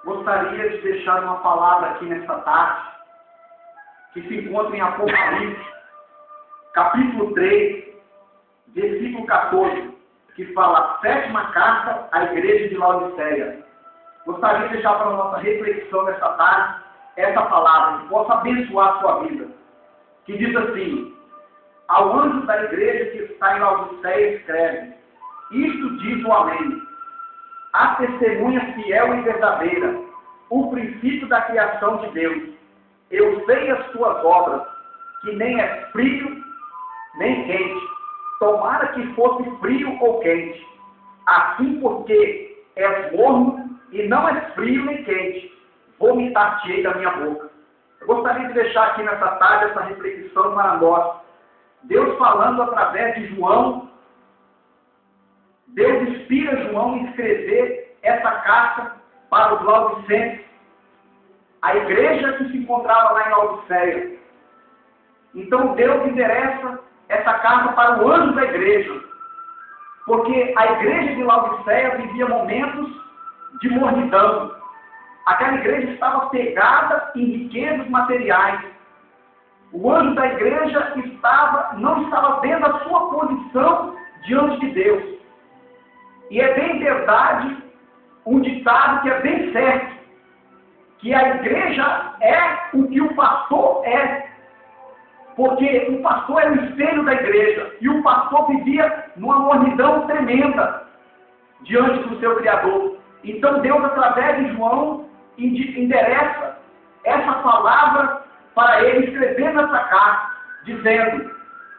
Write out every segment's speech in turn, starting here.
gostaria de deixar uma palavra aqui nesta tarde, que se encontra em Apocalipse, capítulo 3, versículo 14, que fala a sétima carta à igreja de Laodiceia. Gostaria de deixar para a nossa reflexão nesta tarde essa palavra, que possa abençoar a sua vida, que diz assim: ao anjo da igreja que está em Laodiceia escreve: isto diz o Amém, a testemunha fiel e verdadeira, o princípio da criação de Deus. Eu sei as tuas obras, que nem é frio nem quente. Tomara que fosse frio ou quente. Assim, porque és morno e não és frio nem quente, vomitar-te-ei da minha boca. Eu gostaria de deixar aqui nessa tarde essa reflexão para nós. Deus falando através de João. Deus inspira João em escrever essa carta para os laodicenses, a igreja que se encontrava lá em Laodiceia. Então Deus endereça essa carta para o anjo da igreja, porque a igreja de Laodiceia vivia momentos de mornidão. Aquela igreja estava pegada em riquezas materiais. O anjo da igreja não estava vendo a sua posição diante de Deus. E é bem verdade um ditado que é bem certo, que a igreja é o que o pastor é, porque o pastor é o espelho da igreja, e o pastor vivia numa mornidão tremenda diante do seu Criador. Então Deus, através de João, endereça essa palavra para ele, escrevendo essa carta, dizendo: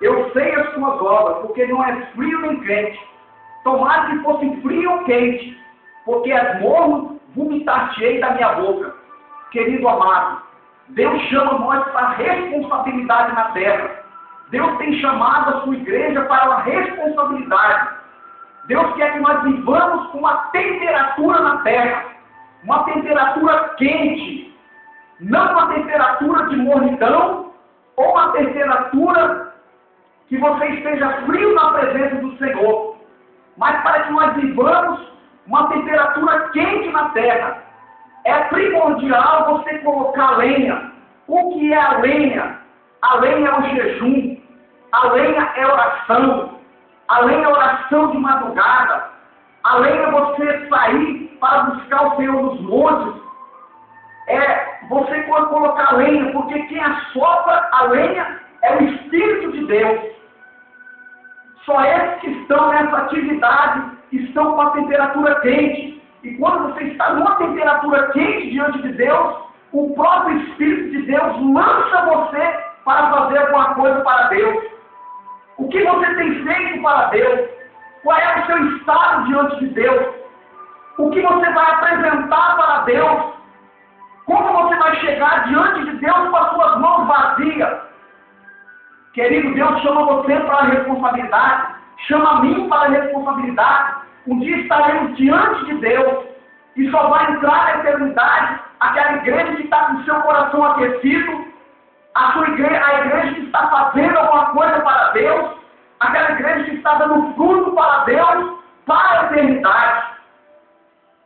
eu sei as tuas obras, porque não és frio nem quente. Tomara que fosse frio ou quente, porque és morno, vomitar-te-ei da minha boca. Querido amado, Deus chama nós para a responsabilidade na terra. Deus tem chamado a sua igreja para uma responsabilidade. Deus quer que nós vivamos com uma temperatura na terra, uma temperatura quente, não uma temperatura de mornidão, ou uma temperatura que você esteja frio na presença do Senhor, mas para que nós vivamos uma temperatura quente na terra. É primordial você colocar lenha. O que é a lenha? A lenha é o jejum, a lenha é oração, a lenha é oração de madrugada, a lenha é você sair para buscar o Senhor nos montes. É você colocar lenha, porque quem assopra a lenha é o Espírito de Deus. Só esses que estão nessa atividade estão com a temperatura quente. E quando você está numa temperatura quente diante de Deus, o próprio Espírito de Deus lança você para fazer alguma coisa para Deus. O que você tem feito para Deus? Qual é o seu estado diante de Deus? O que você vai apresentar para Deus? Como você vai chegar diante de Deus com as suas mãos vazias? Querido, Deus chama você para a responsabilidade, chama a mim para a responsabilidade. Um dia estaremos diante de Deus e só vai entrar na eternidade aquela igreja que está com seu coração aquecido, a igreja que está fazendo alguma coisa para Deus, aquela igreja que está dando fruto para Deus, para a eternidade.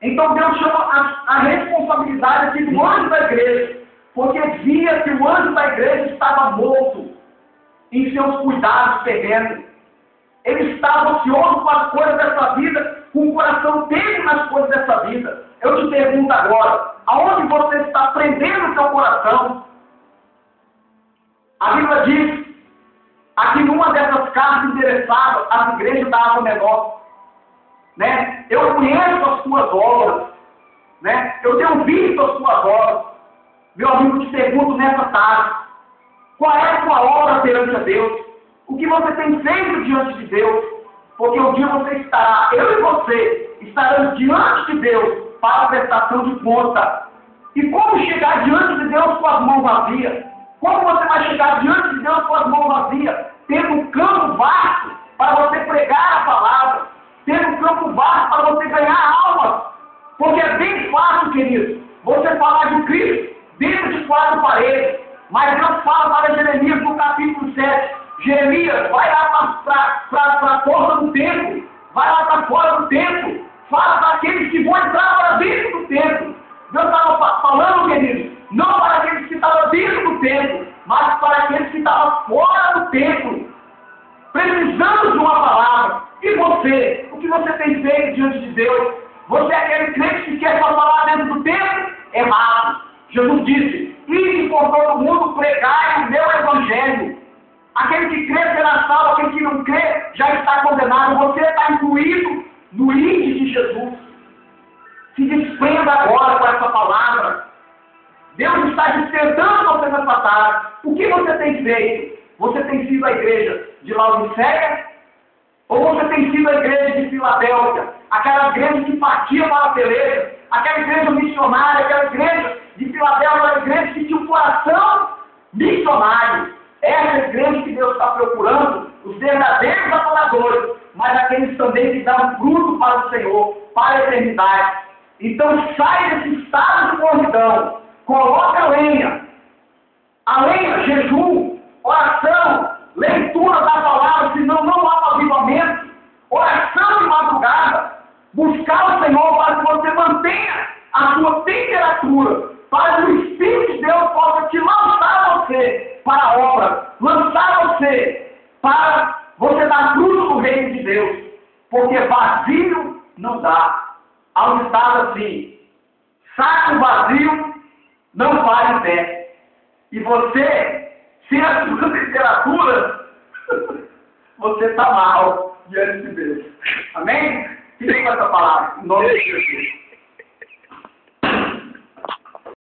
Então Deus chama a responsabilidade aqui do anjo da igreja, porque via que o anjo da igreja estava morto em seus cuidados terrenos. Ele estava ansioso com as coisas dessa vida, com o coração dele nas coisas dessa vida. Eu te pergunto agora, aonde você está prendendo o seu coração? A Bíblia diz, aqui numa dessas cartas endereçadas às igrejas da Ásia Menor, né? Eu conheço as suas obras, né? Eu tenho visto as suas obras. Meu amigo, te pergunto nessa tarde, qual é a sua obra perante a Deus? O que você tem feito diante de Deus? Porque um dia você estará, eu e você, estaremos diante de Deus para a prestação de conta. E como chegar diante de Deus com as mãos vazias? Como você vai chegar diante de Deus com as mãos vazias? Tendo um campo vasto para você pregar a palavra, tendo um campo vasto para você ganhar almas. Porque é bem fácil, querido, você falar de Cristo dentro de quatro paredes. Mas Deus fala para Jeremias no capítulo 7, Jeremias, vai lá para a porta do templo, vai lá para fora do templo, fala para aqueles que vão entrar para dentro do templo. Deus está Jesus disse: ide por todo mundo, pregai o meu evangelho. Aquele que crê será salvo, aquele que não crê já está condenado. Você está incluído no ide de Jesus. Se desprenda agora com essa palavra. Deus está despertando você nessa tarde. O que você tem feito? Você tem sido a igreja de Laodiceia? Ou você tem sido a igreja de Filadélfia? Aquela igreja que partia para a peleja? Aquela igreja missionária? Aquela igreja de Filadélfia? Aquela igreja que tinha um coração missionário? Essa é a igreja que Deus está procurando, os verdadeiros adoradores, mas aqueles também que dão fruto para o Senhor, para a eternidade. Então sai desse estado de morridão, coloca a lenha, jejum, oração, leitura da palavra, senão não há avivamento, oração de madrugada, buscar o Senhor para que você mantenha a sua temperatura, para que o Espírito de Deus possa te lançar você para a obra, lançar você para você dar fruto no reino de Deus, porque vazio não dá. Há um estado assim: saco vazio não vai em pé. E você, sem a sua temperatura, você está mal diante de Deus. Amém? Fique com essa palavra, em nome de Jesus.